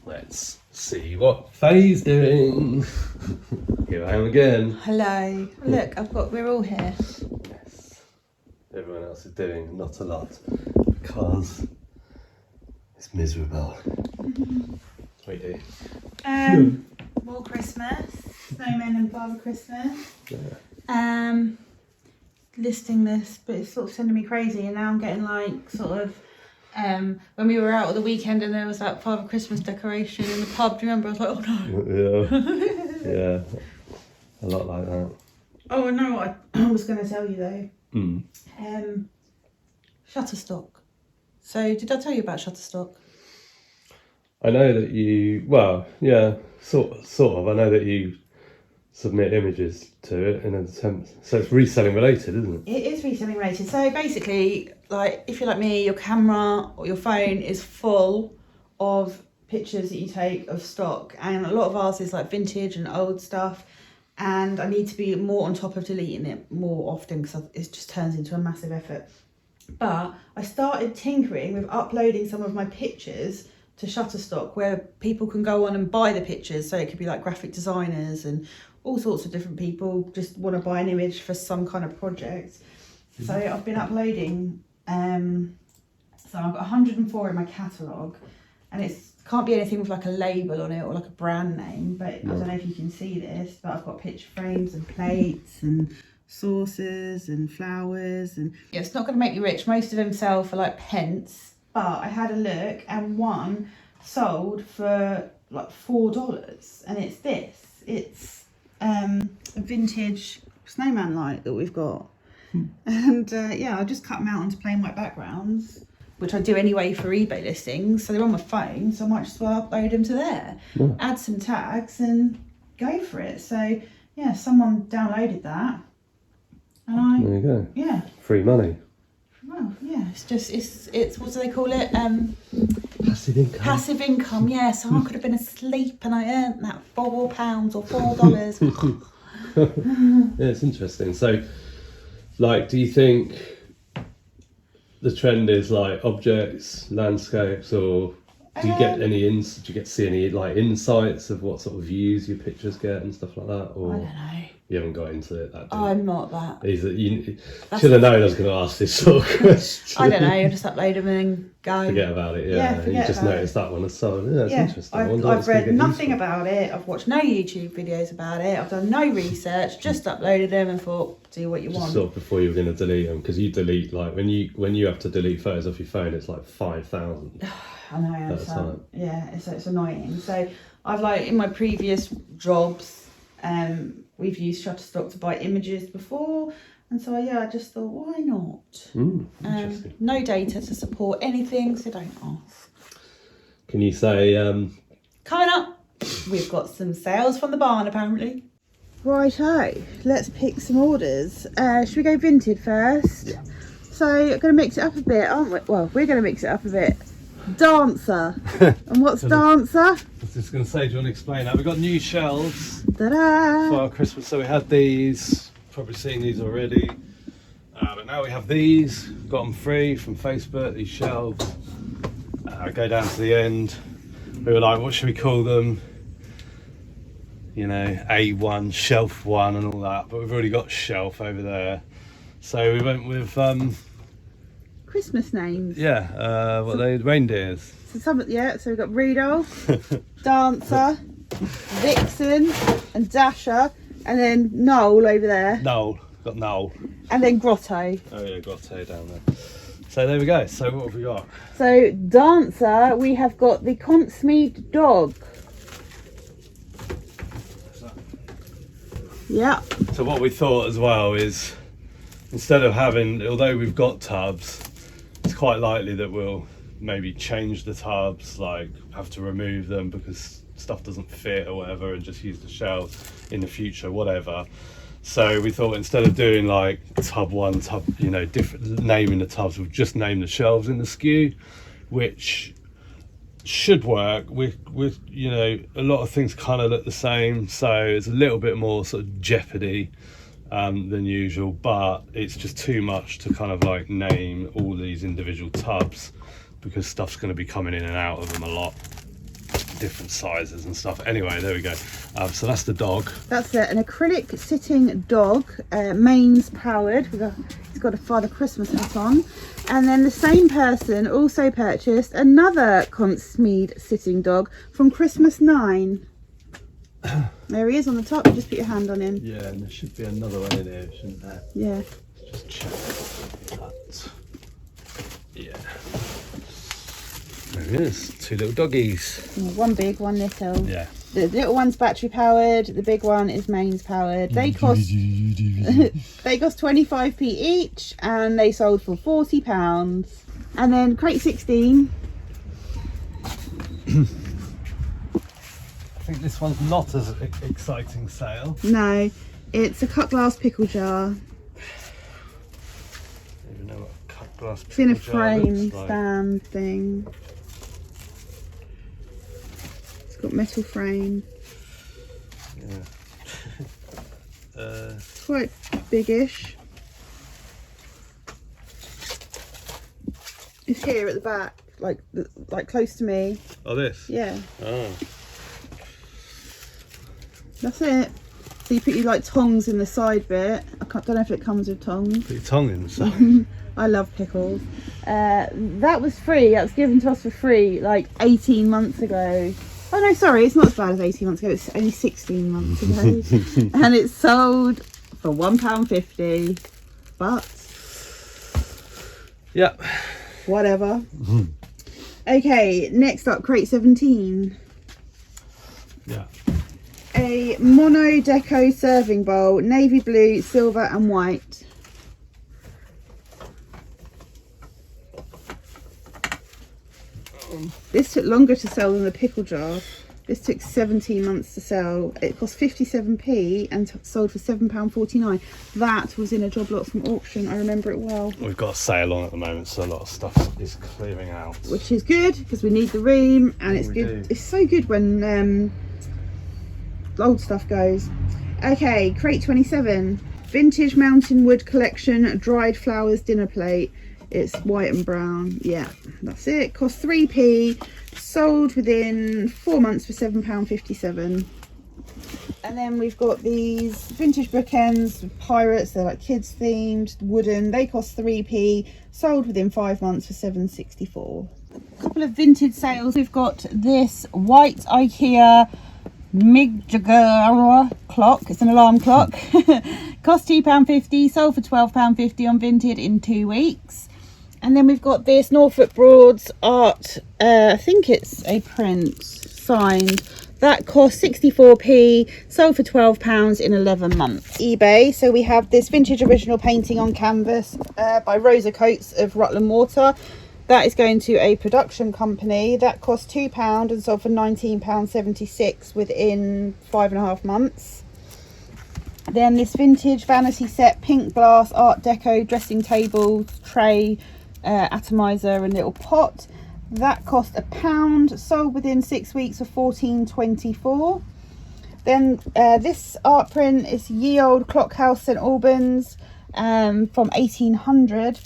Let's see what Faye's doing. Here I am again. Hello. Look, we're all here. Yes. Everyone else is doing not a lot because it's miserable. What do you do? More Christmas. Snowmen and Father Christmas. Yeah. Listing this, but it's sort of sending me crazy, and now I'm getting like sort of when we were out at the weekend and there was that Father Christmas decoration in the pub, do you remember? I was like, oh no. Yeah. Yeah. A lot like that. Oh, I know what I was going to tell you though. Shutterstock. So did I tell you about Shutterstock? I know that you, well, yeah, sort of. I know that you submit images to it in an attempt. So it's reselling related, isn't it? It is reselling related. So basically, like if you're like me, your camera or your phone is full of pictures that you take of stock, and a lot of ours is like vintage and old stuff. And I need to be more on top of deleting it more often because it just turns into a massive effort. But I started tinkering with uploading some of my pictures to Shutterstock, where people can go on and buy the pictures. So it could be like graphic designers and all sorts of different people just want to buy an image for some kind of project. So I've been uploading, so I've got 104 in my catalogue, and it's can't be anything with like a label on it or like a brand name, but I don't know if you can see this, but I've got picture frames and plates and saucers and flowers, and yeah, it's not going to make you rich. Most of them sell for like pence, but I had a look and one sold for like $4, and it's this. It's a vintage snowman light that we've got. And yeah, I just cut them out onto plain white backgrounds, which I do anyway for eBay listings. So they're on my phone, so I might just well upload them to there, add some tags and go for it. So yeah, someone downloaded that, and There you go. Yeah. Free money. Well, yeah, it's what do they call it? Passive income. Passive income, yeah. So I could have been asleep and I earned that £4 or $4. Yeah, it's interesting. So, like, do you think the trend is like objects, landscapes, or do you get any do you get to see any like insights of what sort of views your pictures get and stuff like that? Or I don't know. You haven't got into it that deep? I'm not that. You should have known I was going to ask this sort of question. I don't know. I just upload them and go. Forget about it. Yeah, you just noticed that one. So yeah, it's interesting. I've read nothing about it. I've watched no YouTube videos about it. I've done no research. Just uploaded them and thought, do what you want. Sort of before you were going to delete them, because you delete like when you have to delete photos off your phone, it's like 5,000. I know. Yeah, it's annoying. So I've like in my previous jobs, we've used Shutterstock to buy images before, and so I just thought, why not? Interesting. No data to support anything, so don't ask. Can you say coming up, we've got some sales from the barn apparently. Righto, let's pick some orders. Should we go vintage first? Yeah. So I'm going to mix it up a bit, aren't we? Well, we're going to mix it up a bit. Dancer. And what's Dancer? I was just going to say, do you want to explain that? We've got new shelves Ta-da! for our Christmas. So we had these, probably seen these already. But now we have these, got them free from Facebook, these shelves. Go down to the end. We were like, what should we call them? You know, A1, shelf 1 and all that. But we've already got shelf over there. So we went with... Christmas names. Yeah, what are they? Reindeers. So we've got Rudolph, Dancer, Vixen and Dasher, and then Noel over there. Noel, got Noel. And then Grotto. Oh yeah, Grotto down there. So there we go. So what have we got? So Dancer, we have got the Contsmead dog. Yeah. So what we thought as well is, instead of having, although we've got tubs, it's quite likely that we'll maybe change the tubs, like have to remove them because stuff doesn't fit or whatever, and just use the shelves in the future, whatever. So we thought instead of doing like tub 1, tub, you know, different naming the tubs, we'll just name the shelves in the SKU, which should work. With you know, a lot of things kind of look the same, so it's a little bit more sort of jeopardy than usual, but it's just too much to kind of like name all these individual tubs because stuff's going to be coming in and out of them a lot. different sizes and stuff. Anyway, there we go. So that's the dog. That's an acrylic sitting dog, mains powered. He's got a Father Christmas hat on. And then the same person also purchased another Constmead sitting dog from Christmas 9. There he is on the top. You just put your hand on him. Yeah, and there should be another one in here, shouldn't there? Yeah. Just check that. Yeah. There he is. 2 little doggies. One big, one little. Yeah. The little one's battery powered. The big one is mains powered. They cost 25p each, and they sold for £40. And then crate 16. I think this one's not as exciting sale. No, it's a cut glass pickle jar. I don't even know what a cut glass It's in a pickle jar frame looks like. stand thing. It's got metal frame. Yeah. It's quite biggish. It's here at the back, like close to me. Oh, this? Yeah, Oh. that's it. So you put your like tongs in the side bit. Don't know if it comes with tongs. Put your tongue in, so. I love pickles. That was free. That was given to us for free like 18 months ago. Oh no, sorry, it's not as bad as 18 months ago. It's only 16 months ago. And it's sold for £1.50. But Yeah. whatever. Okay, next up, crate 17. Yeah. A mono deco serving bowl, navy blue, silver and white. This took longer to sell than the pickle jar. This took 17 months to sell. It cost 57p and sold for £7.49. That was in a job lot from auction. I remember it well. We've got a sale on at the moment, so a lot of stuff is clearing out. Which is good because we need the room, and it's We good. do. It's so good when old stuff goes. Okay, crate 27. Vintage mountain wood collection dried flowers dinner plate. It's white and brown. Yeah, that's it. Cost 3p. Sold within 4 months for £7.57. And then we've got these vintage bookends with pirates. They're like kids themed, wooden. They cost 3p. Sold within 5 months for £7.64. A couple of vintage sales. We've got this white IKEA Migjagara clock. It's an alarm clock. Cost £2.50. Sold for £12.50 on Vinted in 2 weeks. And then we've got this Norfolk Broads art, I think it's a print, signed. That cost 64p, sold for £12 in 11 months. eBay, so we have this vintage original painting on canvas by Rosa Coates of Rutland Water. That is going to a production company. That cost £2 and sold for £19.76 within 5.5 months. Then this vintage vanity set, pink glass, art deco, dressing table, tray, atomizer and little pot. That cost £1, sold within 6 weeks for £14.24. Then this art print is Ye Old Clock House St Albans from 1800.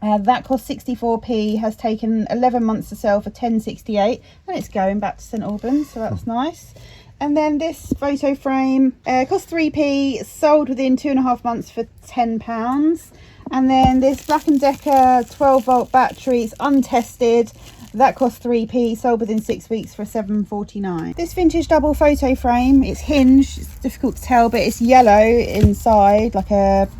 That cost 64p, has taken 11 months to sell for £10.68, and it's going back to St Albans, so that's nice. And then this photo frame cost 3p, sold within 2.5 months for £10. And then this Black & Decker 12-volt battery, it's untested. That cost 3p, sold within 6 weeks for £7.49. This vintage double photo frame, it's hinged, it's difficult to tell, but it's yellow inside, like a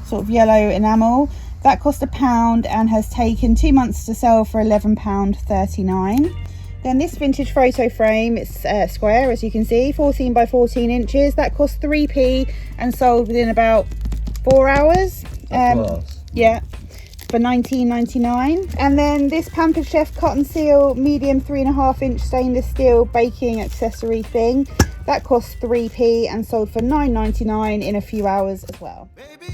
sort of yellow enamel. That cost £1 and has taken 2 months to sell for £11.39. Then this vintage photo frame, it's square as you can see, 14 by 14 inches. That cost 3p and sold within about 4 hours. Yeah, for £19.99. And then this Pampered Chef Cotton Seal medium 3.5 inch stainless steel baking accessory thing. That cost 3p and sold for £9.99 in a few hours as well. Baby,